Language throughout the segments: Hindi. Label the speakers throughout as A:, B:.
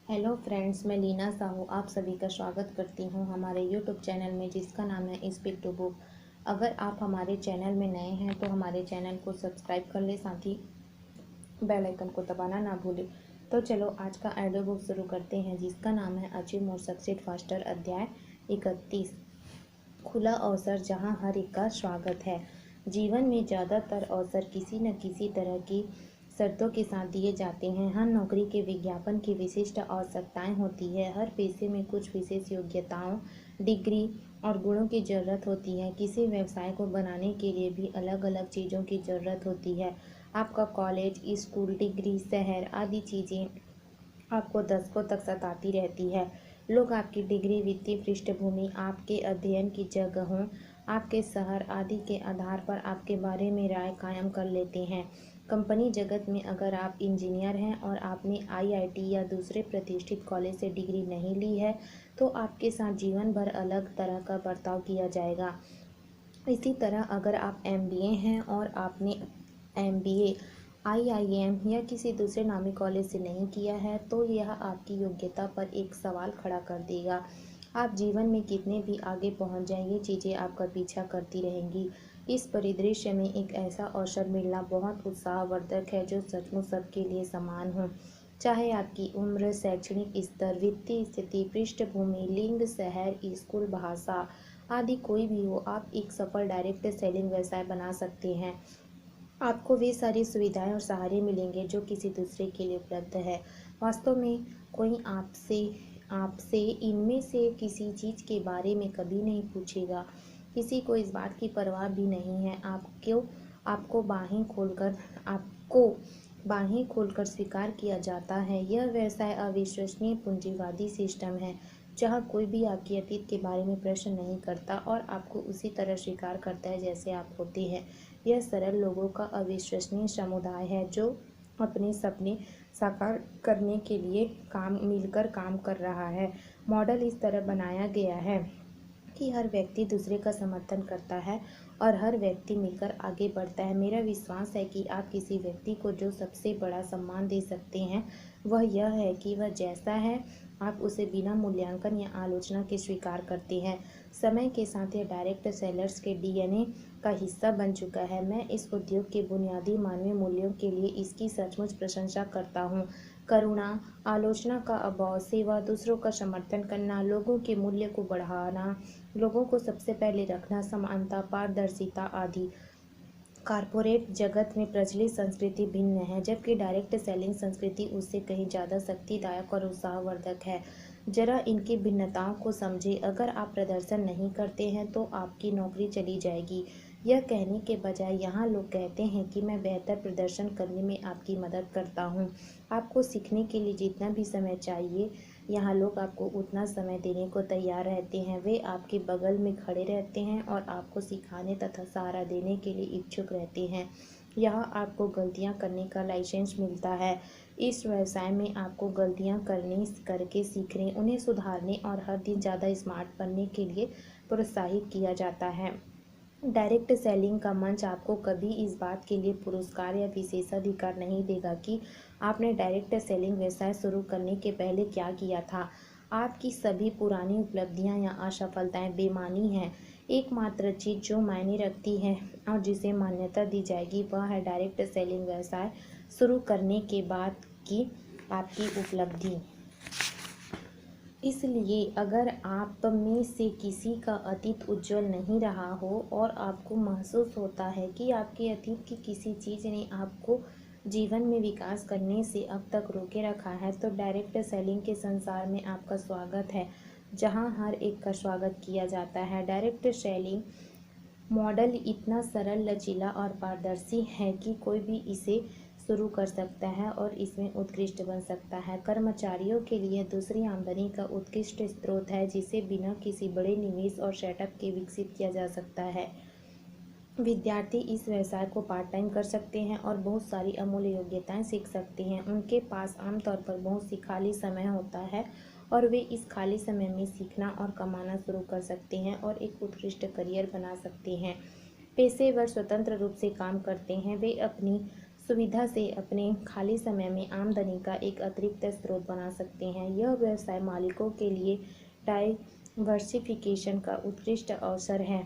A: हेलो फ्रेंड्स, मैं लीना साहू आप सभी का स्वागत करती हूँ हमारे यूट्यूब चैनल में जिसका नाम है स्पीक टू बुक। अगर आप हमारे चैनल में नए हैं तो हमारे चैनल को सब्सक्राइब कर ले, साथ ही बेल आइकन को दबाना ना भूलें। तो चलो आज का ऑडियो बुक शुरू करते हैं जिसका नाम है अचीव मोर सक्सेस फास्टर। अध्याय 31, खुला अवसर जहाँ हर एक का स्वागत है। जीवन में ज़्यादातर अवसर किसी न किसी तरह की शर्तों के साथ दिए जाते हैं। हर नौकरी के विज्ञापन की विशिष्ट आवश्यकताएं होती है। हर पेशे में कुछ विशेष योग्यताओं, डिग्री और गुणों की ज़रूरत होती है। किसी व्यवसाय को बनाने के लिए भी अलग अलग चीज़ों की ज़रूरत होती है। आपका कॉलेज, स्कूल, डिग्री, शहर आदि चीज़ें आपको दशकों तक सताती रहती है। लोग आपकी डिग्री, वित्तीय पृष्ठभूमि, आपके अध्ययन की जगहों, आपके शहर आदि के आधार पर आपके बारे में राय कायम कर लेते हैं। कंपनी जगत में अगर आप इंजीनियर हैं और आपने आईआईटी या दूसरे प्रतिष्ठित कॉलेज से डिग्री नहीं ली है तो आपके साथ जीवन भर अलग तरह का बर्ताव किया जाएगा। इसी तरह अगर आप एमबीए हैं और आपने एमबीए आईआईएम या किसी दूसरे नामी कॉलेज से नहीं किया है तो यह आपकी योग्यता पर एक सवाल खड़ा कर देगा। आप जीवन में कितने भी आगे पहुंच जाएं, ये चीज़ें आपका पीछा करती रहेंगी। इस परिदृश्य में एक ऐसा अवसर मिलना बहुत उत्साहवर्धक है जो सचमुच सबके लिए समान हो। चाहे आपकी उम्र, शैक्षणिक स्तर, वित्तीय स्थिति, पृष्ठभूमि, लिंग, शहर, स्कूल, भाषा आदि कोई भी हो, आप एक सफल डायरेक्ट सेलिंग व्यवसाय बना सकते हैं। आपको वे सारी सुविधाएं और सहारे मिलेंगे जो किसी दूसरे के लिए उपलब्ध है। वास्तव में कोई आपसे आपसे इनमें से किसी चीज़ के बारे में कभी नहीं पूछेगा। किसी को इस बात की परवाह भी नहीं है। आपको बाहें खोलकर स्वीकार किया जाता है। यह व्यवसाय अविश्वसनीय पूंजीवादी सिस्टम है जहाँ कोई भी आपके अतीत के बारे में प्रश्न नहीं करता और आपको उसी तरह स्वीकार करता है जैसे आप होते हैं। यह सरल लोगों का अविश्वसनीय समुदाय है जो अपने सपने साकार करने के लिए मिलकर काम कर रहा है। मॉडल इस तरह बनाया गया है कि हर व्यक्ति दूसरे का समर्थन करता है और हर व्यक्ति मिलकर आगे बढ़ता है। मेरा विश्वास है कि आप किसी व्यक्ति को जो सबसे बड़ा सम्मान दे सकते हैं वह यह है कि वह जैसा है आप उसे बिना मूल्यांकन या आलोचना के स्वीकार करते हैं। समय के साथ यह डायरेक्ट सेलर्स के डीएनए का हिस्सा बन चुका है। मैं इस उद्योग के बुनियादी मानवीय मूल्यों के लिए इसकी सचमुच प्रशंसा करता हूँ। करुणा, आलोचना का अभाव, सेवा, दूसरों का समर्थन करना, लोगों के मूल्य को बढ़ाना, लोगों को सबसे पहले रखना, समानता, पारदर्शिता आदि। कॉरपोरेट जगत में प्रचलित संस्कृति भिन्न है जबकि डायरेक्ट सेलिंग संस्कृति उससे कहीं ज़्यादा शक्तिदायक और उत्साहवर्धक है। जरा इनकी भिन्नताओं को समझें। अगर आप प्रदर्शन नहीं करते हैं तो आपकी नौकरी चली जाएगी। यह कहने के बजाय यहाँ लोग कहते हैं कि मैं बेहतर प्रदर्शन करने में आपकी मदद करता हूँ। आपको सीखने के लिए जितना भी समय चाहिए यहाँ लोग आपको उतना समय देने को तैयार रहते हैं। वे आपके बगल में खड़े रहते हैं और आपको सिखाने तथा सहारा देने के लिए इच्छुक रहते हैं। यहाँ आपको गलतियाँ करने का लाइसेंस मिलता है। इस व्यवसाय में आपको गलतियाँ करके सीखने, उन्हें सुधारने और हर दिन ज़्यादा स्मार्ट बनने के लिए प्रोत्साहित किया जाता है। डायरेक्ट सेलिंग का मंच आपको कभी इस बात के लिए पुरस्कार या विशेषाधिकार नहीं देगा कि आपने डायरेक्ट सेलिंग व्यवसाय शुरू करने के पहले क्या किया था। आपकी सभी पुरानी उपलब्धियां या असफलताएं बेमानी हैं। एकमात्र चीज़ जो मायने रखती है और जिसे मान्यता दी जाएगी वह है डायरेक्ट सेलिंग व्यवसाय शुरू करने के बाद की आपकी उपलब्धि। इसलिए अगर आप में से किसी का अतीत उज्जवल नहीं रहा हो और आपको महसूस होता है कि आपके अतीत की किसी चीज़ ने आपको जीवन में विकास करने से अब तक रोके रखा है तो डायरेक्ट सेलिंग के संसार में आपका स्वागत है जहां हर एक का स्वागत किया जाता है। डायरेक्ट सेलिंग मॉडल इतना सरल, लचीला और पारदर्शी है कि कोई भी इसे शुरू कर सकता है और इसमें उत्कृष्ट बन सकता है। कर्मचारियों के लिए दूसरी आमदनी का उत्कृष्ट स्रोत है जिसे बिना किसी बड़े निवेश और सेटअप के विकसित किया जा सकता है। विद्यार्थी इस व्यवसाय को पार्ट टाइम कर सकते हैं और बहुत सारी अमूल्य योग्यताएं सीख सकते हैं। उनके पास आमतौर पर बहुत सी खाली समय होता है और वे इस खाली समय में सीखना और कमाना शुरू कर सकते हैं और एक उत्कृष्ट करियर बना सकते हैं। पेशेवर स्वतंत्र रूप से काम करते हैं। वे अपनी सुविधा से अपने खाली समय में आमदनी का एक अतिरिक्त स्रोत बना सकते हैं। यह व्यवसाय मालिकों के लिए डाइवर्सिफिकेशन का उत्कृष्ट अवसर है।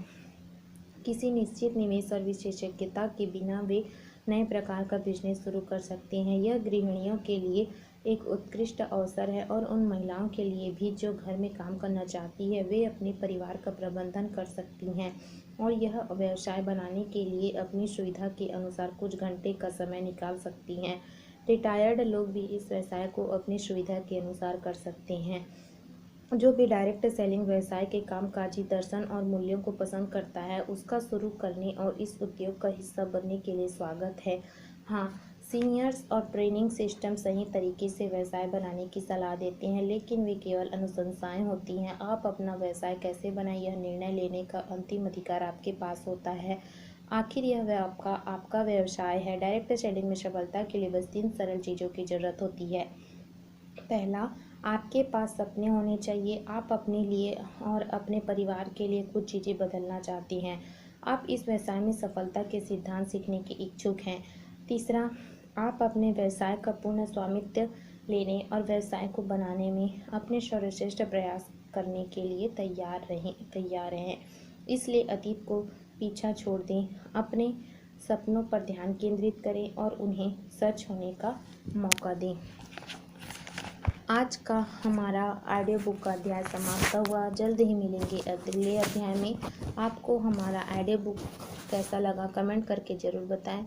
A: किसी निश्चित निवेश और विशेषज्ञता के बिना वे नए प्रकार का बिजनेस शुरू कर सकते हैं। यह गृहिणियों के लिए एक उत्कृष्ट अवसर है और उन महिलाओं के लिए भी जो घर में काम करना चाहती है, वे अपने परिवार का प्रबंधन कर सकती हैं और यह व्यवसाय बनाने के लिए अपनी सुविधा के अनुसार कुछ घंटे का समय निकाल सकती हैं। रिटायर्ड लोग भी इस व्यवसाय को अपनी सुविधा के अनुसार कर सकते हैं। जो भी डायरेक्ट सेलिंग व्यवसाय के कामकाजी दर्शन और मूल्यों को पसंद करता है, उसका शुरू करने और इस उद्योग का हिस्सा बनने के लिए स्वागत है। हाँ, सीनियर्स और ट्रेनिंग सिस्टम सही तरीके से व्यवसाय बनाने की सलाह देते हैं, लेकिन वे केवल अनुशंसाएं होती हैं। आप अपना व्यवसाय कैसे बनाएं, यह निर्णय लेने का अंतिम अधिकार आपके पास होता है। आखिर यह आपका व्यवसाय है। डायरेक्ट सेलिंग में सफलता के लिए बस 3 सरल चीज़ों की ज़रूरत होती है। पहला, आपके पास सपने होने चाहिए। आप अपने लिए और अपने परिवार के लिए कुछ चीज़ें बदलना चाहती हैं। आप इस व्यवसाय में सफलता के सिद्धांत सीखने के इच्छुक हैं। तीसरा, आप अपने व्यवसाय का पूर्ण स्वामित्व लेने और व्यवसाय को बनाने में अपने सर्वश्रेष्ठ प्रयास करने के लिए तैयार हैं। इसलिए अतीत को पीछा छोड़ दें, अपने सपनों पर ध्यान केंद्रित करें और उन्हें सच होने का मौका दें। आज का हमारा ऑडियो बुक का अध्याय समाप्त हुआ। जल्द ही मिलेंगे अगले अध्याय में। आपको हमारा ऑडियो बुक कैसा लगा कमेंट करके ज़रूर बताएं।